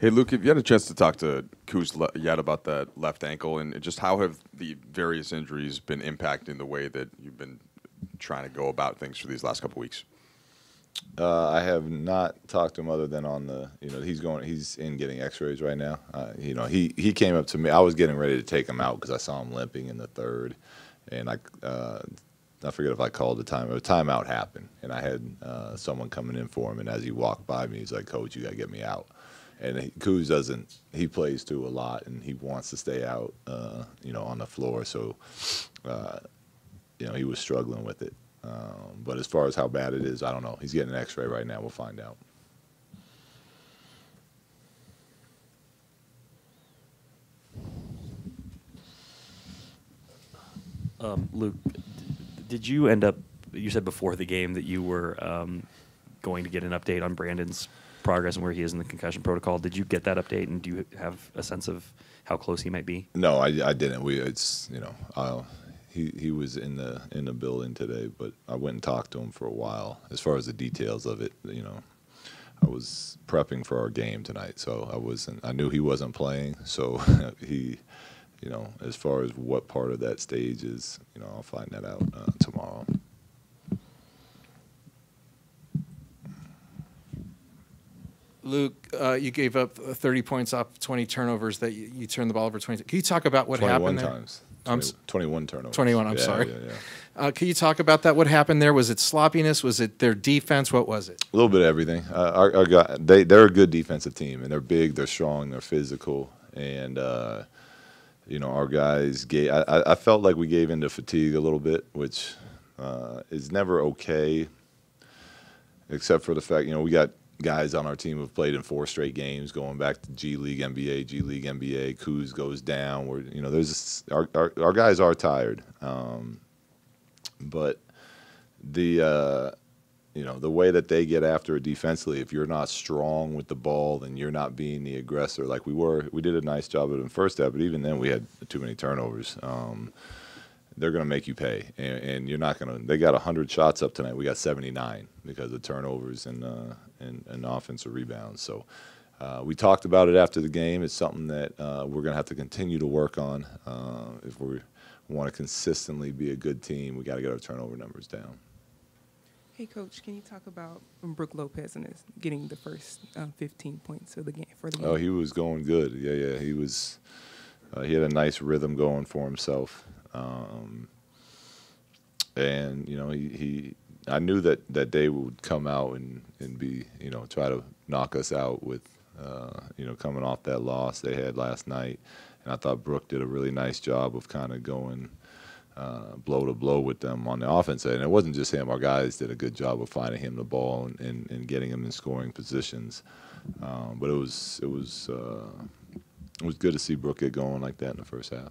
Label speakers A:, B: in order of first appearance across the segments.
A: Hey, Luke, have you had a chance to talk to Kuz yet about that left ankle, and just how have the various injuries been impacting the way that you've been trying to go about things for these last couple weeks?
B: I have not talked to him other than on the, he's in getting X-rays right now. He came up to me. I was getting ready to take him out because I saw him limping in the third, and I forget if I called the time. A timeout happened, and I had someone coming in for him. And as he walked by me, he's like, "Coach, you got to get me out." And Kuz doesn't. He plays too a lot, and he wants to stay out, on the floor. So, he was struggling with it. But as far as how bad it is, I don't know. He's getting an X-ray right now. We'll find out.
C: Luke, did you end up? You said before the game that you were going to get an update on Brandon's progress and where he is in the concussion protocol. Did you get that update, and do you have a sense of how close he might be?
B: No, I didn't. He was in the building today, but I went and talked to him for a while. As far as the details of it, I was prepping for our game tonight, so I knew he wasn't playing, so as far as what part of that stage is, I'll find that out tomorrow.
D: Luke, you gave up 30 points off 20 turnovers that you turned the ball over 20. Can you talk about what happened there?
B: 21 times. 21 turnovers.
D: 21, I'm sorry.
B: Yeah.
D: Can you talk about that? What happened there? Was it sloppiness? Was it their defense? What was it?
B: A little bit of everything. Our guy, they're a good defensive team, and they're big, they're strong, they're physical, and our guys gave. I felt like we gave into fatigue a little bit, which is never okay, except for the fact we got guys on our team who've played in 4 straight games, going back to G League, NBA, G League, NBA. Kuz goes down. Our guys are tired, but the way that they get after it defensively, if you're not strong with the ball, then you're not being the aggressor like we were. We did a nice job of it in the first half, but even then we had too many turnovers. They're going to make you pay, and you're not going to. They got 100 shots up tonight. We got 79 because of turnovers and offensive rebounds. So we talked about it after the game. It's something that we're going to have to continue to work on if we want to consistently be a good team. We got to get our turnover numbers down.
E: Hey, Coach, can you talk about Brook Lopez and getting the first 15 points of the game for the game?
B: Oh, he was going good. Yeah. He was. He had a nice rhythm going for himself. And I knew that they would come out and be, try to knock us out with, coming off that loss they had last night. And I thought Brook did a really nice job of kind of going blow to blow with them on the offense side. And it wasn't just him. Our guys did a good job of finding him the ball and getting him in scoring positions. But it was good to see Brook get going like that in the first half.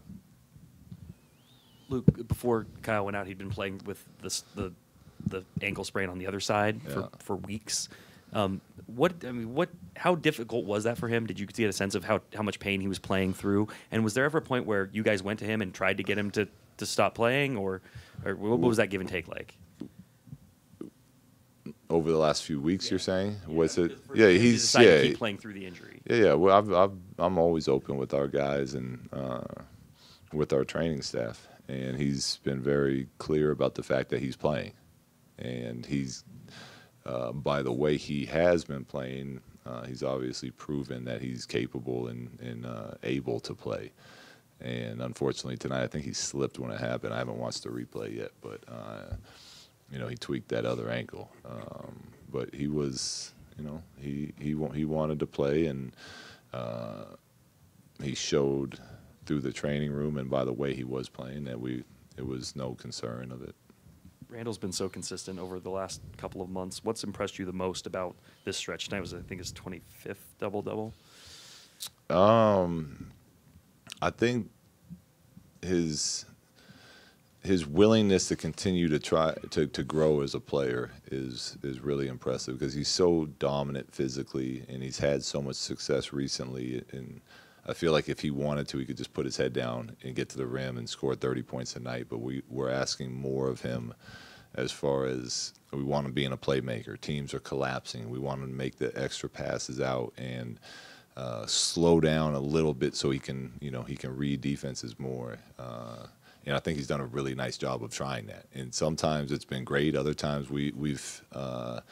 C: Luke, before Kyle went out, he'd been playing with the ankle sprain on the other side for weeks. How difficult was that for him? Did you get a sense of how much pain he was playing through? And was there ever a point where you guys went to him and tried to get him to stop playing, or what was that give and take like?
B: Over the last few weeks, you're saying? Was it?
C: Yeah, he's to keep playing through the injury.
B: Yeah. Well, I'm always open with our guys and with our training staff, and he's been very clear about the fact that he's playing, and he's by the way he has been playing, he's obviously proven that he's capable and able to play. And unfortunately tonight, I think he slipped when it happened. I haven't watched the replay yet, but he tweaked that other ankle. But he was, he wanted to play, and he showed through the training room and by the way he was playing that it was no concern of it.
C: Randall's been so consistent over the last couple of months. What's impressed you the most about this stretch? Tonight was, I think, his 25th double-double.
B: I think his willingness to continue to try to grow as a player is really impressive because he's so dominant physically and he's had so much success recently. And I feel like if he wanted to, he could just put his head down and get to the rim and score 30 points a night. But we're asking more of him as far as we want him being a playmaker. Teams are collapsing. We want him to make the extra passes out and slow down a little bit so he can read defenses more. And I think he's done a really nice job of trying that. And sometimes it's been great. Other times we've had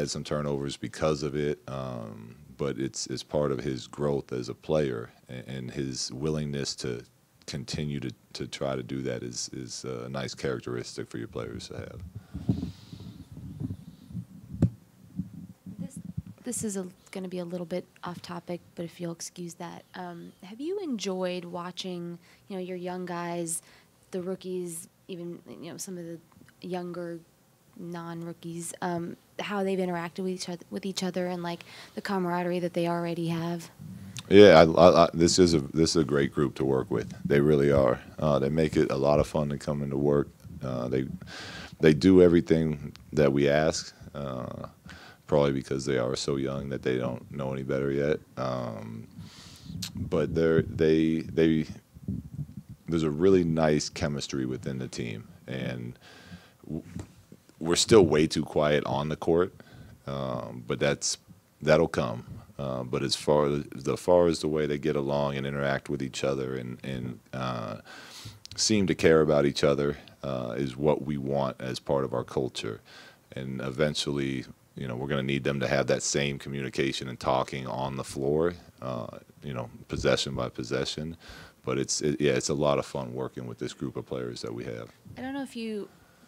B: some turnovers because of it. But it's part of his growth as a player, and his willingness to continue to try to do that is a nice characteristic for your players to have.
F: This is going to be a little bit off topic, but if you'll excuse that, have you enjoyed watching, your young guys, the rookies, even some of the younger non-rookies, how they've interacted with each other, and like the camaraderie that they already have?
B: Yeah, this is a great group to work with. They really are. They make it a lot of fun to come into work. They do everything that we ask. Probably because they are so young that they don't know any better yet. But there's a really nice chemistry within the team, and we're still way too quiet on the court, but that'll come. But as far as the way they get along and interact with each other and seem to care about each other is what we want as part of our culture, and eventually, we're going to need them to have that same communication and talking on the floor, possession by possession. But it's a lot of fun working with this group of players that we have.
F: I don't know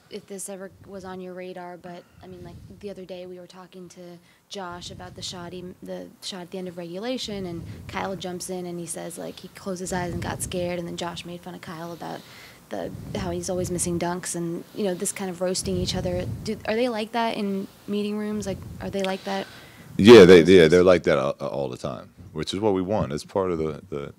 F: if this ever was on your radar, but I mean, like the other day we were talking to Josh about the shot at the end of regulation, and Kyle jumps in and he says like he closed his eyes and got scared, and then Josh made fun of Kyle about how he's always missing dunks, and this kind of roasting each other. Are they like that in meeting rooms? Like, are they like that?
B: Yeah, they're like that all the time, which is what we want. It's part of the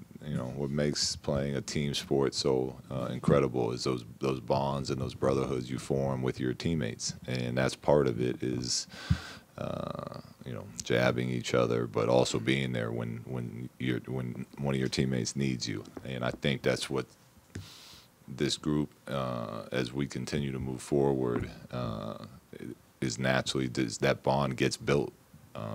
B: what makes playing a team sport so incredible is those bonds and those brotherhoods you form with your teammates, and that's part of it is jabbing each other, but also being there when one of your teammates needs you. And I think that's what this group, as we continue to move forward, is naturally that bond gets built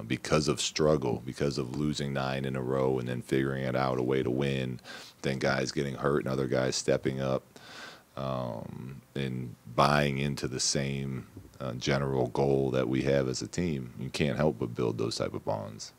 B: because of struggle, because of losing 9 in a row and then figuring it out a way to win, then guys getting hurt and other guys stepping up, and buying into the same general goal that we have as a team. You can't help but build those type of bonds.